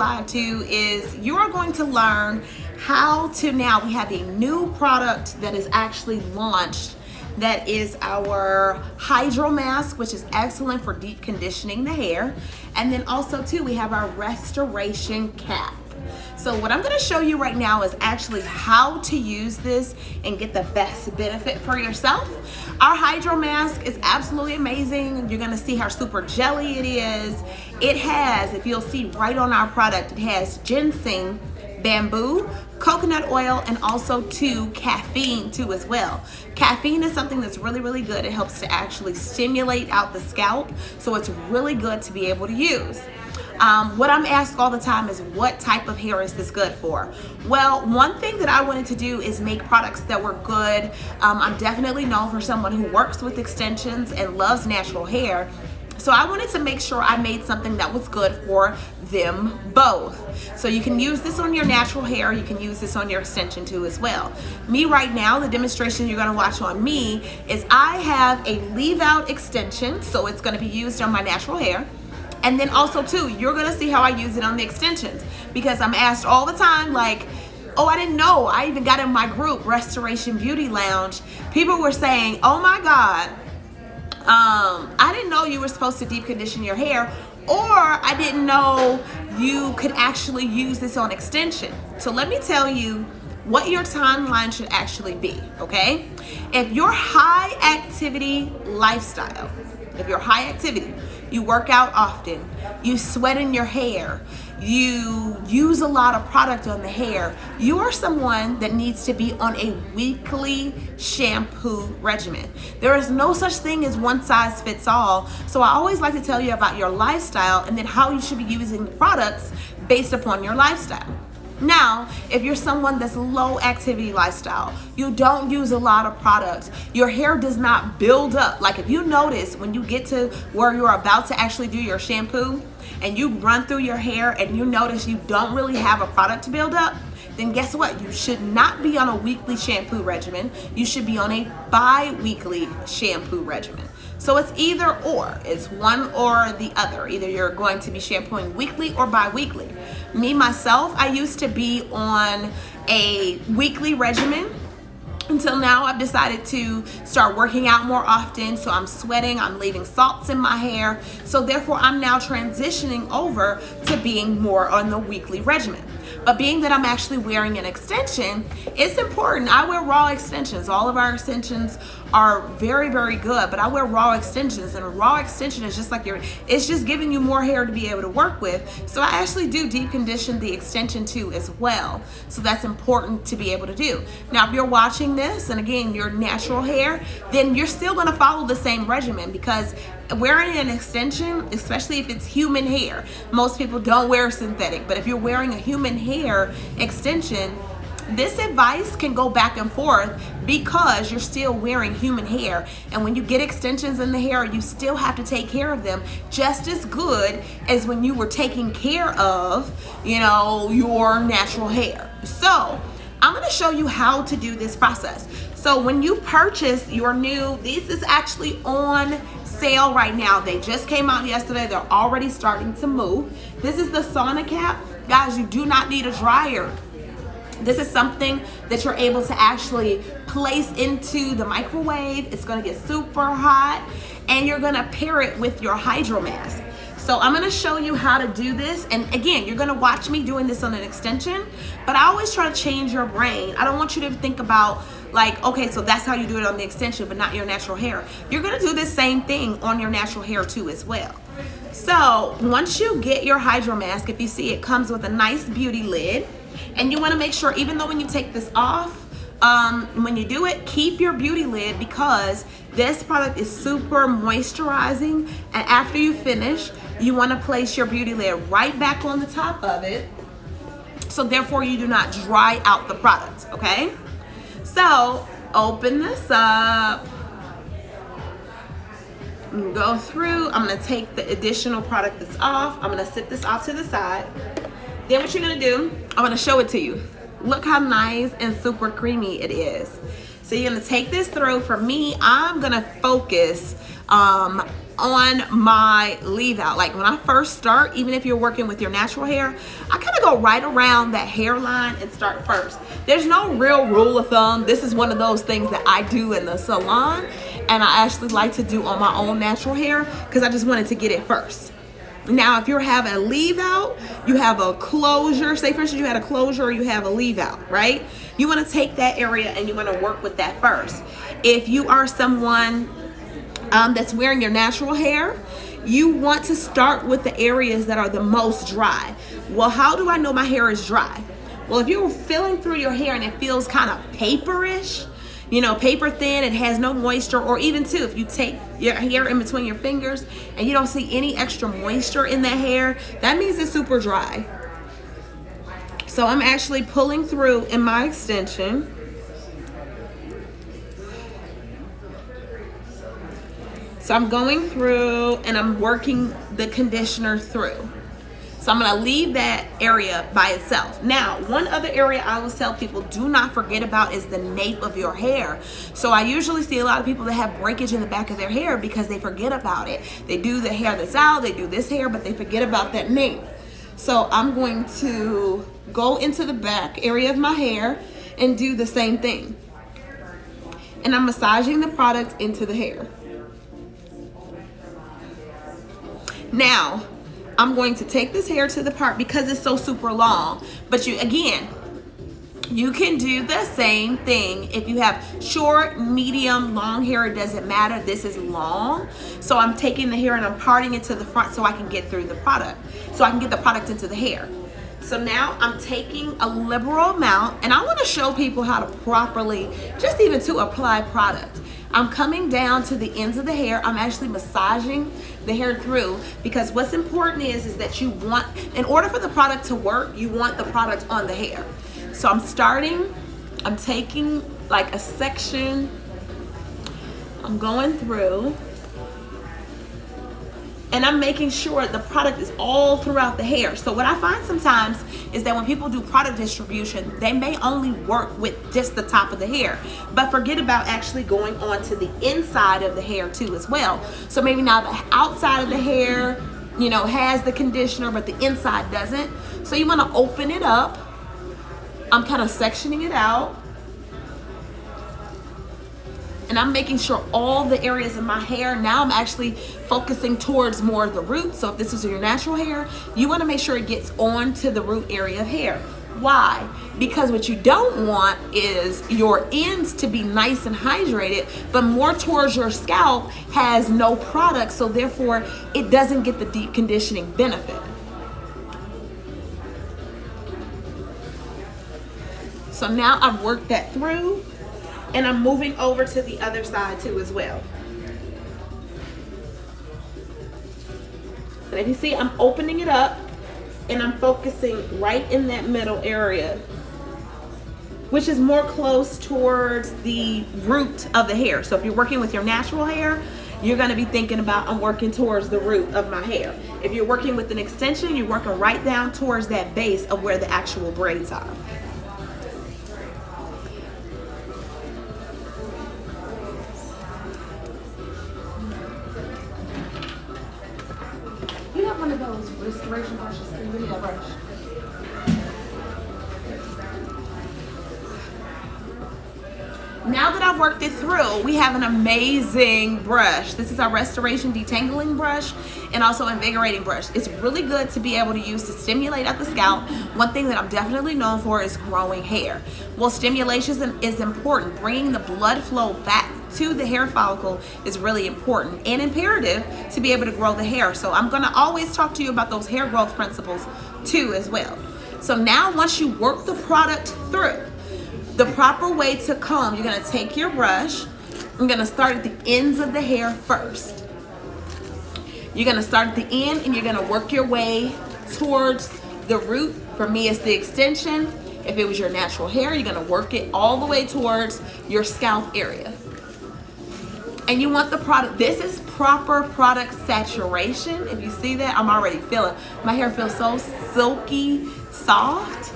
live too is you are going to learn how to, now we have a new product that is actually launched, that is our Hydro-Masque, which is excellent for deep conditioning the hair. And then also too, we have our RESTOREation cap. So what I'm going to show you right now is actually how to use this and get the best benefit for yourself. Our Hydro-Masque is absolutely amazing. You're going to see how super jelly it is. It has, if you'll see right on our product, it has ginseng, bamboo, coconut oil, and also too caffeine too as well. Caffeine is something that's really, really good. It helps to actually stimulate out the scalp, so it's really good to be able to use. What I'm asked all the time is, what type of hair is this good for? Well, one thing that I wanted to do is make products that were good. I'm definitely known for someone who works with extensions and loves natural hair. So I wanted to make sure I made something that was good for them both. So you can use this on your natural hair, you can use this on your extension too as well. Me right now, the demonstration you're gonna watch on me is I have a leave out extension, so it's gonna be used on my natural hair. And then also too, you're gonna see how I use it on the extensions, because I'm asked all the time, like, oh, I didn't know. I even got in my group, Restoration Beauty Lounge. People were saying, oh my God, I didn't know you were supposed to deep condition your hair, or I didn't know you could actually use this on extension. So let me tell you what your timeline should actually be, okay? If your high activity lifestyle, if you're high activity, you work out often, you sweat in your hair, you use a lot of product on the hair, you are someone that needs to be on a weekly shampoo regimen. There is no such thing as one size fits all. So I always like to tell you about your lifestyle and then how you should be using the products based upon your lifestyle. Now, if you're someone that's low activity lifestyle, you don't use a lot of products, your hair does not build up. Like if you notice when you get to where you're about to actually do your shampoo and you run through your hair and you notice you don't really have a product to build up, then guess what? You should not be on a weekly shampoo regimen. You should be on a bi-weekly shampoo regimen. So it's either or, it's one or the other. Either you're going to be shampooing weekly or bi-weekly. Me, myself, I used to be on a weekly regimen until now. I've decided to start working out more often. So I'm sweating, I'm leaving salts in my hair. So therefore I'm now transitioning over to being more on the weekly regimen. But being that I'm actually wearing an extension, it's important. I wear raw extensions. All of our extensions are very, very good, but I wear raw extensions, and a raw extension is just like it's just giving you more hair to be able to work with. So I actually do deep condition the extension too as well. So that's important to be able to do. Now, if you're watching this, and again, your natural hair, then you're still gonna follow the same regimen, because wearing an extension, especially if it's human hair, most people don't wear synthetic, but if you're wearing a human hair extension, this advice can go back and forth because you're still wearing human hair. And when you get extensions in the hair, you still have to take care of them just as good as when you were taking care of, your natural hair. So I'm going to show you how to do this process. So when you purchase your this is actually on sale right now. They just came out yesterday. They're already starting to move. This is the Sauna Cap. Guys, you do not need a dryer. This is something that you're able to actually place into the microwave. It's gonna get super hot, and you're gonna pair it with your Hydro-Masque. So I'm gonna show you how to do this. And again, you're gonna watch me doing this on an extension, but I always try to change your brain. I don't want you to think about like, okay, so that's how you do it on the extension, but not your natural hair. You're gonna do this same thing on your natural hair too as well. So once you get your Hydro-Masque, if you see, it comes with a nice beauty lid. And you want to make sure, even though when you take this off, when you do it, keep your beauty lid, because this product is super moisturizing. And after you finish, you want to place your beauty lid right back on the top of it, so therefore you do not dry out the product, okay? So open this up, go through. I'm going to take the additional product that's off. I'm going to sit this off to the side. Then what you're gonna do, I'm gonna show it to you. Look how nice and super creamy it is. So you're gonna take this through. For me, I'm gonna focus on on my leave out. Like when I first start, even if you're working with your natural hair, I kind of go right around that hairline and start first. There's no real rule of thumb. This is one of those things that I do in the salon, and I actually like to do on my own natural hair because I just wanted to get it first. Now, if you're having a leave out, you have a closure, say for instance you had a closure or you have a leave out, right? You want to take that area and you want to work with that first. If you are someone that's wearing your natural hair, you want to start with the areas that are the most dry. Well, how do I know my hair is dry? Well, if you're feeling through your hair and it feels kind of paperish, you know, paper thin, it has no moisture, or even too, if you take your hair in between your fingers and you don't see any extra moisture in that hair, that means it's super dry. So I'm actually pulling through in my extension. So I'm going through and I'm working the conditioner through. So I'm gonna leave that area by itself. Now, one other area I always tell people do not forget about is the nape of your hair. So I usually see a lot of people that have breakage in the back of their hair because they forget about it. They do the hair that's out, they do this hair, but they forget about that nape. So I'm going to go into the back area of my hair and do the same thing. And I'm massaging the product into the hair. Now, I'm going to take this hair to the part because it's so super long, but you can do the same thing if you have short, medium, long hair. It doesn't matter. This is long. So I'm taking the hair and I'm parting it to the front so I can get through the product, so I can get the product into the hair. So now I'm taking a liberal amount and I want to show people how to properly, just even to apply product. I'm coming down to the ends of the hair. I'm actually massaging the hair through because what's important is that you want, in order for the product to work, you want the product on the hair. So I'm taking like a section, I'm going through, and I'm making sure the product is all throughout the hair. So what I find sometimes is that when people do product distribution, they may only work with just the top of the hair, but forget about actually going on to the inside of the hair too as well. So maybe now the outside of the hair, you know, has the conditioner, but the inside doesn't. So you wanna open it up. I'm kind of sectioning it out. And I'm making sure all the areas of my hair, now I'm actually focusing towards more of the root. So if this is your natural hair, you want to make sure it gets onto the root area of hair. Why? Because what you don't want is your ends to be nice and hydrated, but more towards your scalp has no product, so therefore it doesn't get the deep conditioning benefit. So now I've worked that through. And I'm moving over to the other side too as well. And if you see, I'm opening it up and I'm focusing right in that middle area, which is more close towards the root of the hair. So if you're working with your natural hair, you're gonna be thinking about, I'm working towards the root of my hair. If you're working with an extension, you're working right down towards that base of where the actual braids are. You have one of those restoration brushes. Can you give me that brush? Now that I've worked it through, we have an amazing brush. This is our Restoration Detangling brush and also Invigorating brush. It's really good to be able to use to stimulate at the scalp. One thing that I'm definitely known for is growing hair. Well, stimulation is important. Bringing the blood flow back to the hair follicle is really important and imperative to be able to grow the hair. So I'm gonna always talk to you about those hair growth principles too as well. So now once you work the product through, the proper way to comb, you're gonna take your brush, I'm gonna start at the ends of the hair first. You're gonna start at the end and you're gonna work your way towards the root. For me, it's the extension. If it was your natural hair, you're gonna work it all the way towards your scalp area. And you want the product, this is proper product saturation. If you see that, I'm already feeling, my hair feels so silky, soft.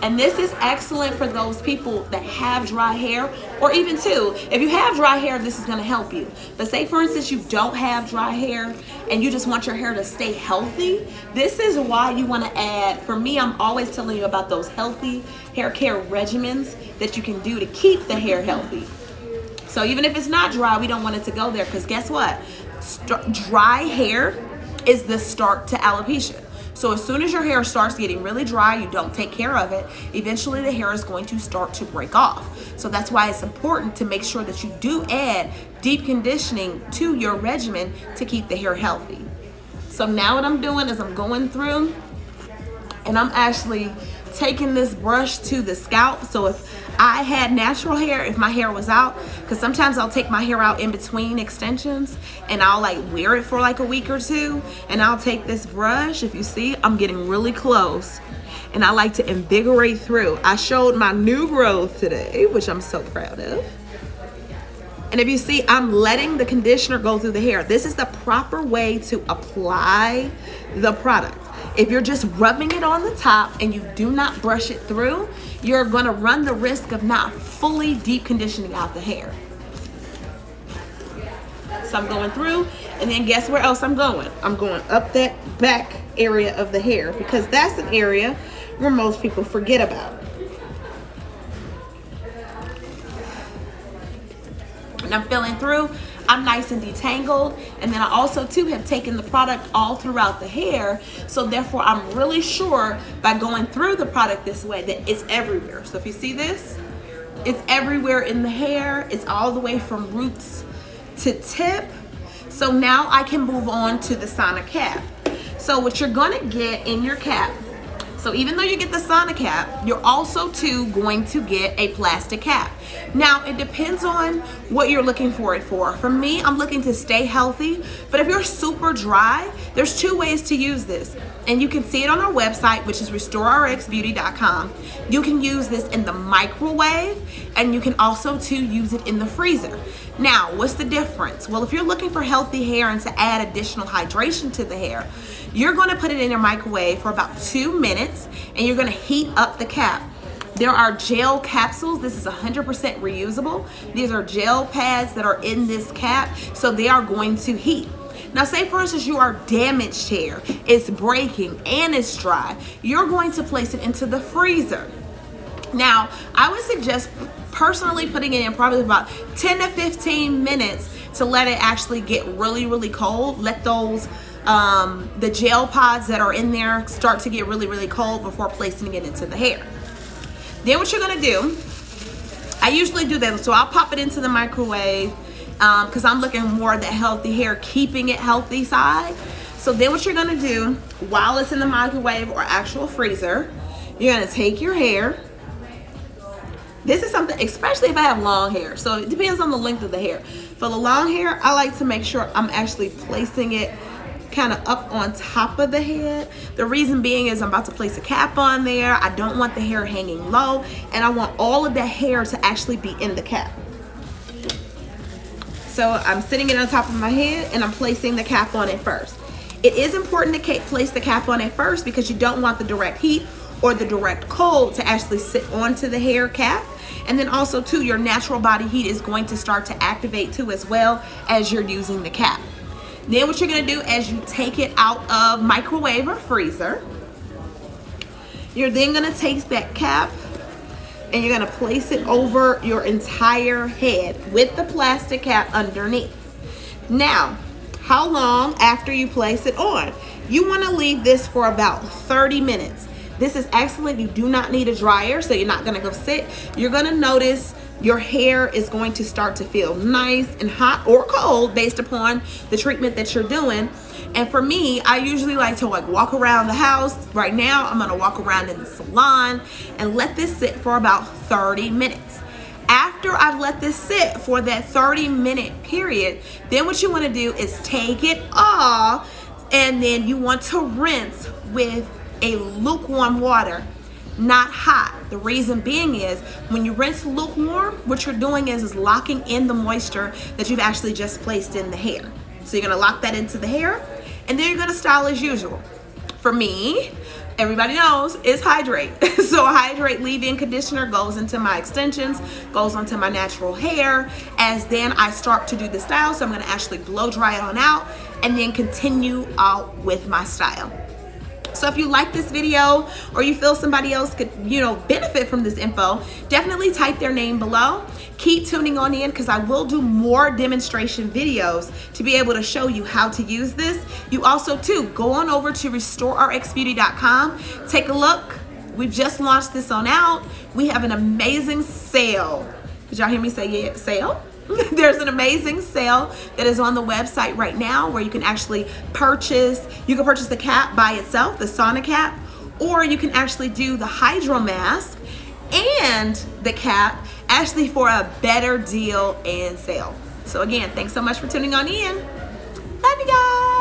And this is excellent for those people that have dry hair, or even too, if you have dry hair, this is gonna help you. But say for instance, you don't have dry hair and you just want your hair to stay healthy, this is why you wanna add, for me, I'm always telling you about those healthy hair care regimens that you can do to keep the hair healthy. So even if it's not dry, we don't want it to go there, because guess what? Dry hair is the start to alopecia. So as soon as your hair starts getting really dry, you don't take care of it, eventually the hair is going to start to break off. So that's why it's important to make sure that you do add deep conditioning to your regimen to keep the hair healthy. So now what I'm doing is I'm going through and I'm actually taking this brush to the scalp. So if I had natural hair, if my hair was out, because sometimes I'll take my hair out in between extensions and I'll like wear it for like a week or two, and I'll take this brush, if you see, I'm getting really close, and I like to invigorate through. I showed my new growth today, which I'm so proud of. And if you see, I'm letting the conditioner go through the hair. This is the proper way to apply the product. If you're just rubbing it on the top and you do not brush it through, you're gonna run the risk of not fully deep conditioning out the hair. So I'm going through, and then guess where else I'm going? I'm going up that back area of the hair, because that's an area where most people forget about. And I'm filling through, I'm nice and detangled, and then I also too have taken the product all throughout the hair, so therefore I'm really sure by going through the product this way that it's everywhere. So if you see this, it's everywhere in the hair, it's all the way from roots to tip. So now I can move on to the Sauna Cap. So what you're gonna get in your cap, so even though you get the Sauna Cap, you're also too going to get a plastic cap. Now, it depends on what you're looking for it for. For me, I'm looking to stay healthy, but if you're super dry, there's two ways to use this. And you can see it on our website, which is RESTORERXBeauty.com. You can use this in the microwave, and you can also too use it in the freezer. Now, what's the difference? Well, if you're looking for healthy hair and to add additional hydration to the hair, you're gonna put it in your microwave for about 2 minutes, and you're gonna heat up the cap. There are gel capsules. This is 100% reusable. These are gel pads that are in this cap, so they are going to heat. Now, say for instance you are damaged hair, it's breaking and it's dry, you're going to place it into the freezer. Now, I would suggest personally putting it in probably about 10 to 15 minutes to let it actually get really, really cold. Let those the gel pods that are in there start to get really, really cold before placing it into the hair. Then what you're gonna do, I usually do that, so I'll pop it into the microwave because I'm looking more at the healthy hair, keeping it healthy side. So then what you're gonna do while it's in the microwave or actual freezer, you're gonna take your hair. This is something, especially if I have long hair, so it depends on the length of the hair. For the long hair, I like to make sure I'm actually placing it kind of up on top of the head. The reason being is I'm about to place a cap on there. I don't want the hair hanging low, and I want all of the hair to actually be in the cap. So I'm sitting it on top of my head and I'm placing the cap on it first. It is important to place the cap on it first because you don't want the direct heat or the direct cold to actually sit onto the hair cap. And then also too, your natural body heat is going to start to activate too as well as you're using the cap. Then what you're gonna do as you take it out of microwave or freezer, you're then gonna take that cap and you're gonna place it over your entire head with the plastic cap underneath. Now, how long after you place it on? You wanna leave this for about 30 minutes. This is excellent. You do not need a dryer, so you're not gonna go sit. You're gonna notice your hair is going to start to feel nice and hot or cold based upon the treatment that you're doing. And for me, I usually like to walk around the house. Right now, I'm gonna walk around in the salon and let this sit for about 30 minutes. After I've let this sit for that 30-minute period, then what you wanna do is take it off, and then you want to rinse with a lukewarm water, not hot. The reason being is when you rinse lukewarm, what you're doing is locking in the moisture that you've actually just placed in the hair. So you're gonna lock that into the hair, and then you're gonna style as usual. For me, everybody knows, is hydrate. So hydrate leave-in conditioner goes into my extensions, goes onto my natural hair, as then I start to do the style. So I'm gonna actually blow dry it on out and then continue out with my style. So if you like this video or you feel somebody else could, benefit from this info, definitely type their name below. Keep tuning on in because I will do more demonstration videos to be able to show you how to use this. You also too, go on over to RestoreRxBeauty.com. Take a look. We've just launched this on out. We have an amazing sale. Did y'all hear me say yeah, sale? There's an amazing sale that is on the website right now where you can actually purchase, the cap by itself, the Sauna Cap, or you can actually do the Hydro-Masque and the cap actually for a better deal and sale. So again, thanks so much for tuning on in. Love you guys.